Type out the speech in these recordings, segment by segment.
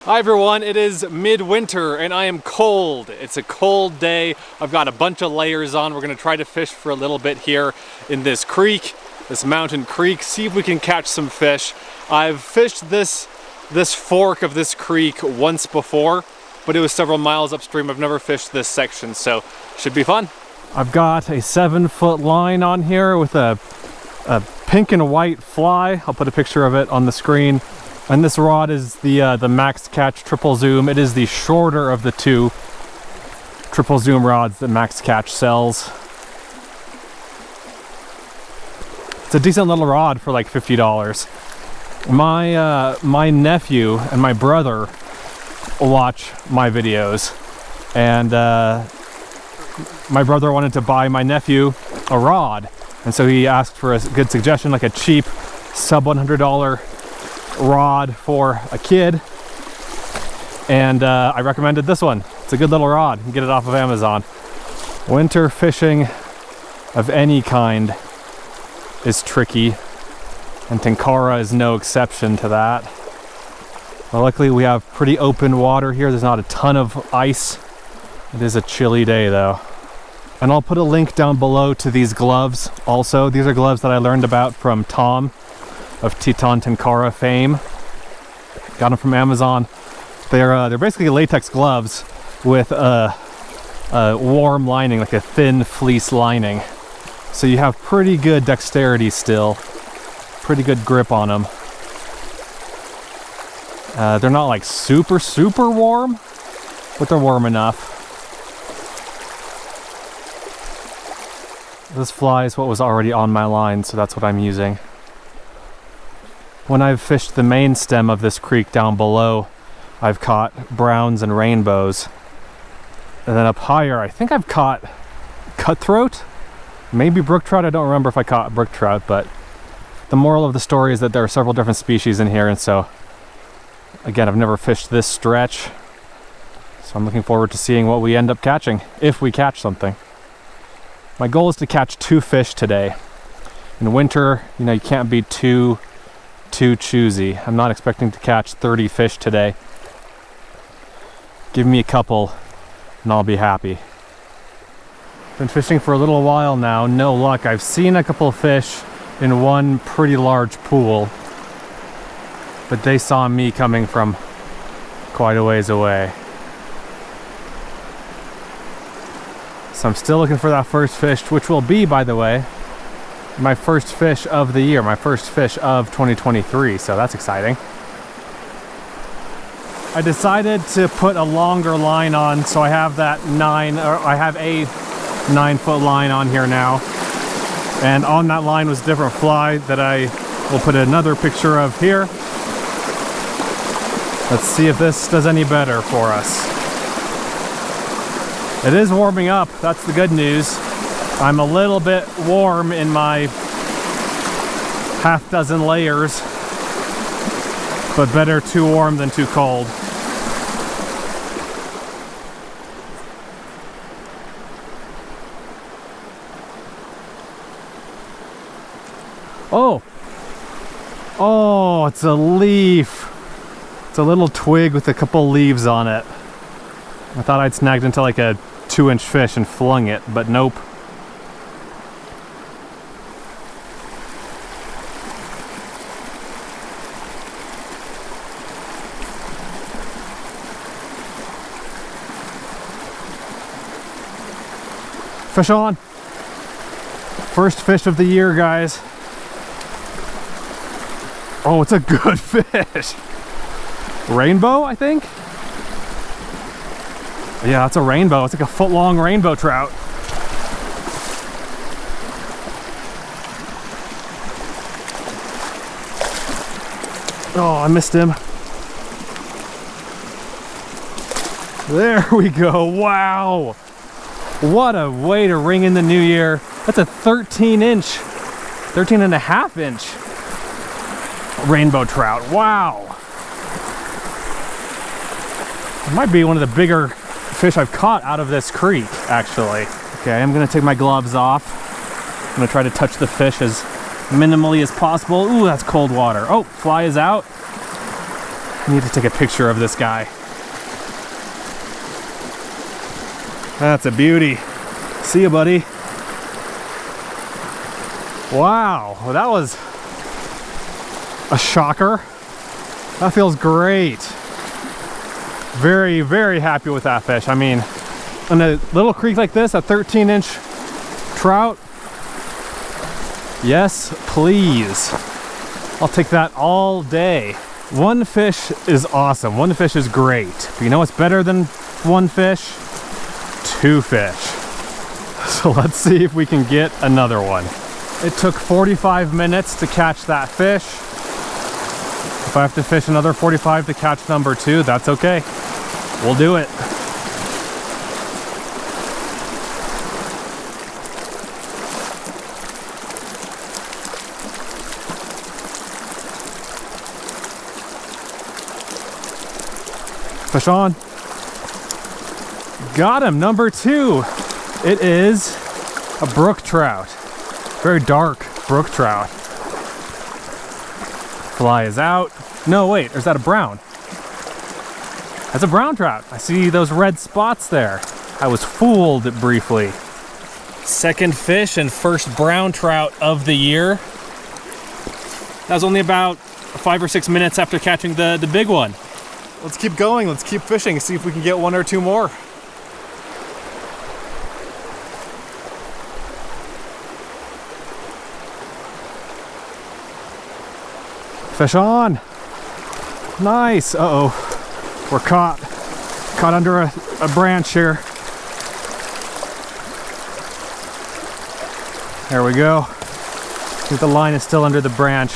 Hi everyone, it is midwinter and I am cold. It's a cold day. I've got a bunch of layers on. We're gonna try to fish for a little bit here in this creek, this mountain creek, see if we can catch some fish. I've fished this fork of this creek once before, but it was several miles upstream. I've never fished this section, so should be fun. I've got a 7-foot line on here with a pink and white fly. I'll put a picture of it on the screen. And this rod is the Max Catch triple zoom. It is the shorter of the two triple zoom rods that Max Catch sells. It's a decent little rod for like $50. My nephew and my brother watch my videos, and my brother wanted to buy my nephew a rod, and so he asked for a good suggestion, like a cheap sub $100 rod for a kid, and I recommended this one. It's a good little rod. You can get it off of Amazon. Winter fishing of any kind is tricky, and Tenkara is no exception to that. Well, luckily we have pretty open water here. There's not a ton of ice. It is a chilly day though. And I'll put a link down below to these gloves also. These are gloves that I learned about from Tom of Tenkara fame. Got them from Amazon. They're basically latex gloves with a warm lining, like a thin fleece lining. So you have pretty good dexterity still, pretty good grip on them. They're not like super warm, but they're warm enough. This fly is what was already on my line, so that's what I'm using. When I've fished the main stem of this creek down below, I've caught browns and rainbows. And then up higher, I think I've caught cutthroat, maybe brook trout. I don't remember if I caught brook trout, but the moral of the story is that there are several different species in here, and so, again, I've never fished this stretch, so I'm looking forward to seeing what we end up catching, if we catch something. My goal is to catch 2 fish today. In winter, you know, you can't be too choosy. I'm not expecting to catch 30 fish today. Give me a couple and I'll be happy. Been fishing for a little while now, no luck. I've seen a couple of fish in one pretty large pool, but they saw me coming from quite a ways away. So I'm still looking for that first fish, which will be, by the way, my first fish of the year, my first fish of 2023, so that's exciting. I decided to put a longer line on, so I have a 9-foot line on here now. And on that line was a different fly that I will put another picture of here. Let's see if this does any better for us. It is warming up, that's the good news. I'm a little bit warm in my half dozen layers, but better too warm than too cold. Oh, it's a leaf. It's a little twig with a couple leaves on it. I thought I'd snagged into like a 2-inch fish and flung it, but nope. Fish on. First fish of the year, guys. Oh, it's a good fish. Rainbow, I think? Yeah, it's a rainbow. It's like a foot-long rainbow trout. Oh, I missed him. There we go. Wow. What a way to ring in the new year. That's a 13 and a half inch rainbow trout. Wow. It might be one of the bigger fish I've caught out of this creek, actually. Okay, I'm gonna take my gloves off. I'm gonna try to touch the fish as minimally as possible. Ooh, that's cold water. Oh, fly is out. I need to take a picture of this guy. That's a beauty. See you, buddy. Wow, well, that was a shocker. That feels great. Very, very happy with that fish. I mean, in a little creek like this, a 13-inch trout, yes, please. I'll take that all day. One fish is awesome. One fish is great. But you know what's better than one fish? Two fish. So let's see if we can get another one. It took 45 minutes to catch that fish. If I have to fish another 45 to catch number 2, that's okay. We'll do it. Fish on. Got him, number 2. It is a brook trout. Very dark brook trout. Fly is out. No, wait, or is that a brown? That's a brown trout. I see those red spots there. I was fooled briefly. Second fish and first brown trout of the year. That was only about 5 or 6 minutes after catching the big one. Let's keep going, let's keep fishing, see if we can get 1 or 2 more. Fish on. Nice. Uh-oh. We're caught. Caught under a branch here. There we go. I think the line is still under the branch.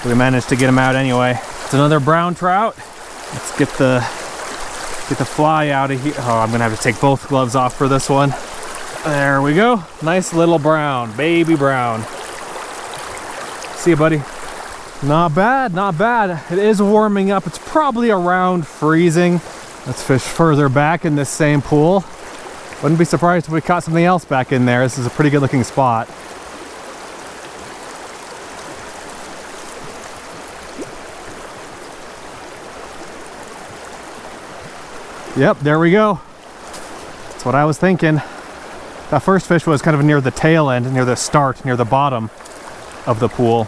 We managed to get him out anyway. It's another brown trout. Let's get the fly out of here. Oh, I'm gonna have to take both gloves off for this one. There we go. Nice little brown, baby brown. See you, buddy. Not bad, not bad. It is warming up. It's probably around freezing. Let's fish further back in this same pool. Wouldn't be surprised if we caught something else back in there. This is a pretty good looking spot. Yep, there we go. That's what I was thinking. That first fish was kind of near the tail end, near the start, near the bottom of the pool.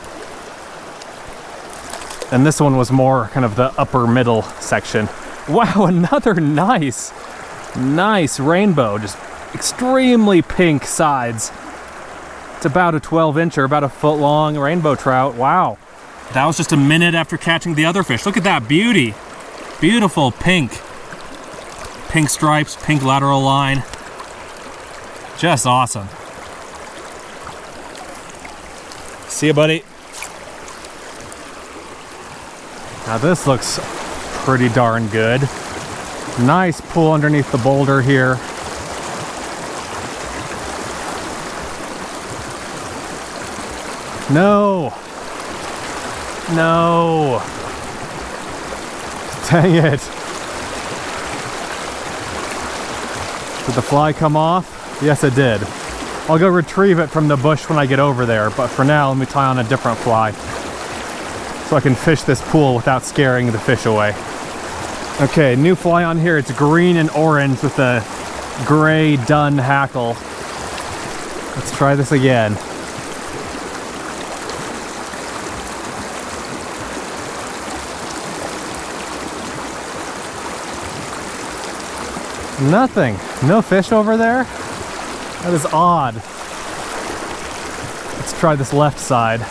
And this one was more kind of the upper middle section. Wow, another nice rainbow. Just extremely pink sides. It's about a 12-incher, about a foot long rainbow trout. Wow. That was just a minute after catching the other fish. Look at that beauty. Beautiful pink. Pink stripes, pink lateral line. Just awesome. See you, buddy. Now this looks pretty darn good. Nice pull underneath the boulder here. No. No. Dang it. Did the fly come off? Yes, it did. I'll go retrieve it from the bush when I get over there, but for now, let me tie on a different fly so I can fish this pool without scaring the fish away. Okay, new fly on here. It's green and orange with a gray dun hackle. Let's try this again. Nothing. No fish over there? That is odd. Let's try this left side.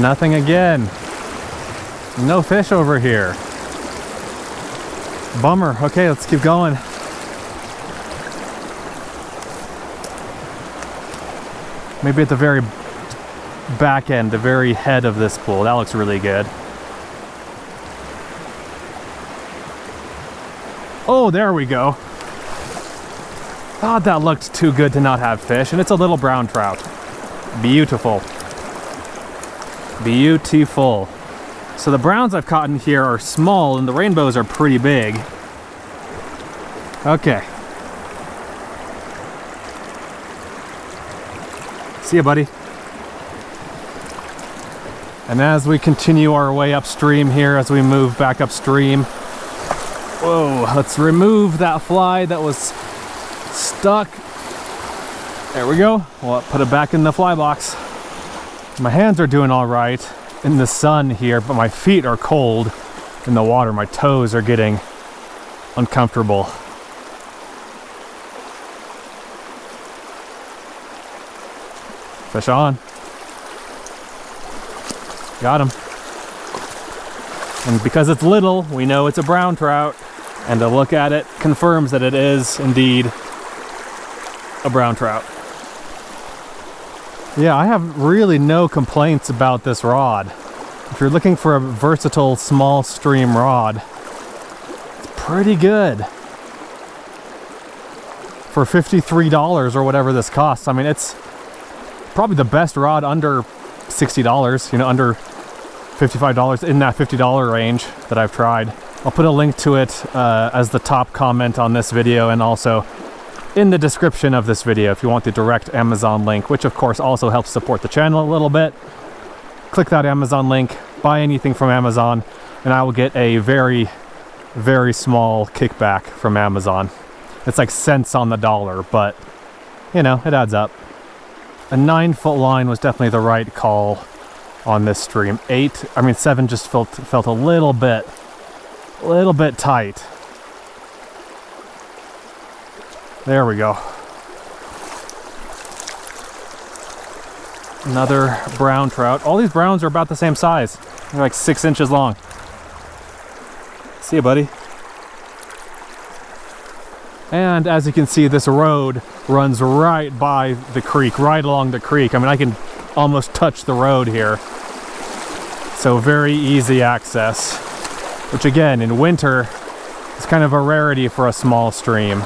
Nothing again. No fish over here. Bummer. Okay, let's keep going. Maybe at the very back end, the very head of this pool. That looks really good. Oh, there we go. Thought that looked too good to not have fish, and it's a little brown trout. Beautiful. Beautiful. So the browns I've caught in here are small, and the rainbows are pretty big. Okay. See ya, buddy. And as we continue our way upstream here, as we move back upstream, whoa, let's remove that fly that was stuck. There we go. We'll put it back in the fly box. My hands are doing all right in the sun here, but my feet are cold in the water. My toes are getting uncomfortable. Fish on. Got him. And because it's little, we know it's a brown trout. And to look at it confirms that it is indeed a brown trout. Yeah, I have really no complaints about this rod. If you're looking for a versatile small stream rod, it's pretty good. For $53 or whatever this costs. I mean, it's probably the best rod under $60, you know, under $55, in that $50 range that I've tried. I'll put a link to it as the top comment on this video, and also in the description of this video if you want the direct Amazon link, which of course also helps support the channel a little bit. Click that Amazon link, buy anything from Amazon, and I will get a very, very small kickback from Amazon. It's like cents on the dollar, but you know, it adds up. A 9-foot line was definitely the right call on this stream. 7 just felt a little bit tight. There we go. Another brown trout. All these browns are about the same size. They're like 6 inches long. See ya, buddy. And as you can see, this road runs right by the creek, right along the creek. I mean, I can almost touch the road here. So very easy access, which again, in winter, is kind of a rarity for a small stream.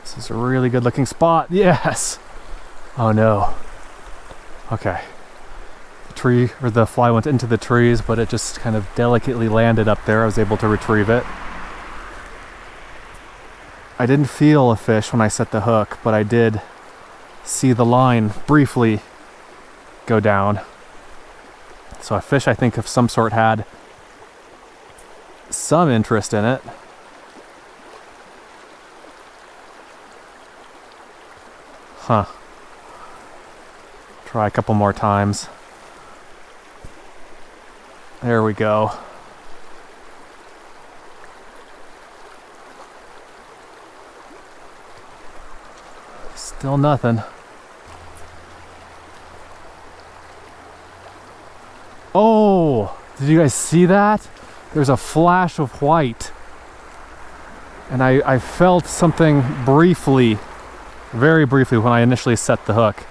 This is a really good looking spot. Yes! Oh no. Okay. Tree, or the fly went into the trees, but it just kind of delicately landed up there. I was able to retrieve it. I didn't feel a fish when I set the hook, but I did see the line briefly go down. So a fish, I think, of some sort had some interest in it. Huh. Try a couple more times. There we go. Still nothing. Oh, did you guys see that? There's a flash of white. And I felt something briefly, very briefly, when I initially set the hook.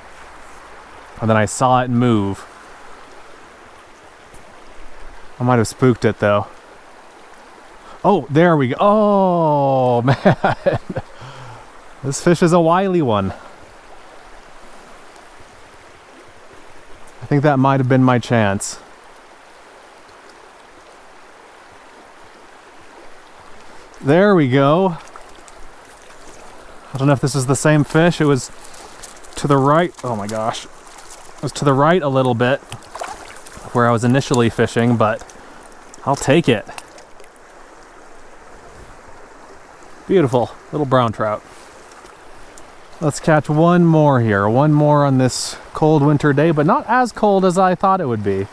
And then I saw it move. I might have spooked it though. Oh, there we go. Oh, man. This fish is a wily one. I think that might have been my chance. There we go. I don't know if this is the same fish. It was to the right. Oh my gosh. It was to the right a little bit where I was initially fishing, but I'll take it. Beautiful little brown trout. Let's catch one more here. One more on this cold winter day, but not as cold as I thought it would be.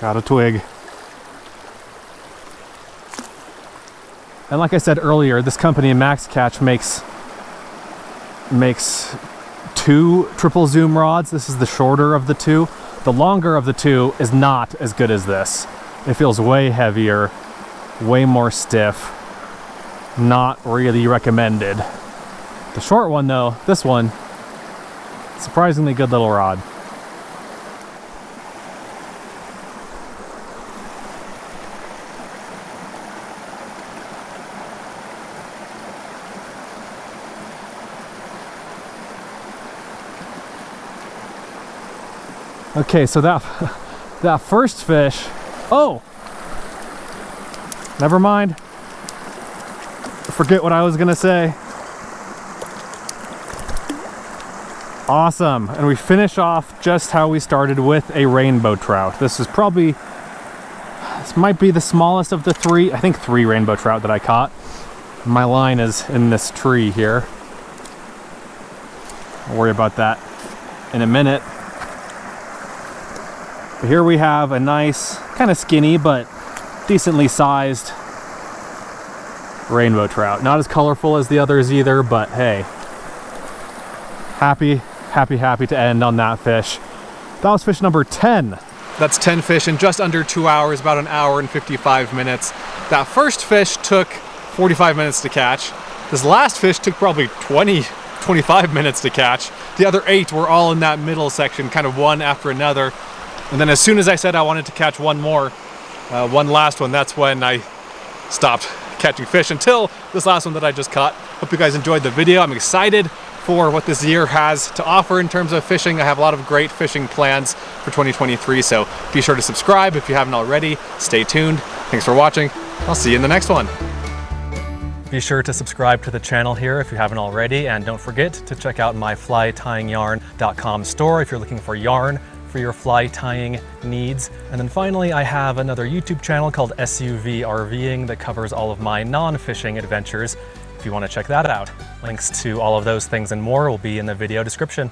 Got a twig. And like I said earlier, this company, Max Catch, makes 2 triple zoom rods. This is the shorter of the 2. The longer of the 2 is not as good as this. It feels way heavier, way more stiff. Not really recommended. The short one though, this one, surprisingly good little rod. Okay, so that first fish, oh, never mind. Forget what I was gonna say. Awesome, and we finish off just how we started with a rainbow trout. This might be the smallest of the three. I think 3 rainbow trout that I caught. My line is in this tree here. I'll worry about that in a minute. But here we have a nice, kind of skinny, but decently sized rainbow trout. Not as colorful as the others either, but hey, happy to end on that fish. That was fish number 10. That's 10 fish in just under 2 hours, about 1 hour and 55 minutes. That first fish took 45 minutes to catch. This last fish took probably 25 minutes to catch. The other 8 were all in that middle section, kind of one after another. And then as soon as I said I wanted to catch one more, one last one, that's when I stopped catching fish until this last one that I just caught. Hope you guys enjoyed the video. I'm excited for what this year has to offer in terms of fishing. I have a lot of great fishing plans for 2023, so be sure to subscribe if you haven't already. Stay tuned. Thanks for watching. I'll see you in the next one. Be sure to subscribe to the channel here if you haven't already, and don't forget to check out my flytyingyarn.com store if you're looking for yarn for your fly tying needs. And then finally, I have another YouTube channel called SUV RVing that covers all of my non-fishing adventures if you want to check that out. Links to all of those things and more will be in the video description.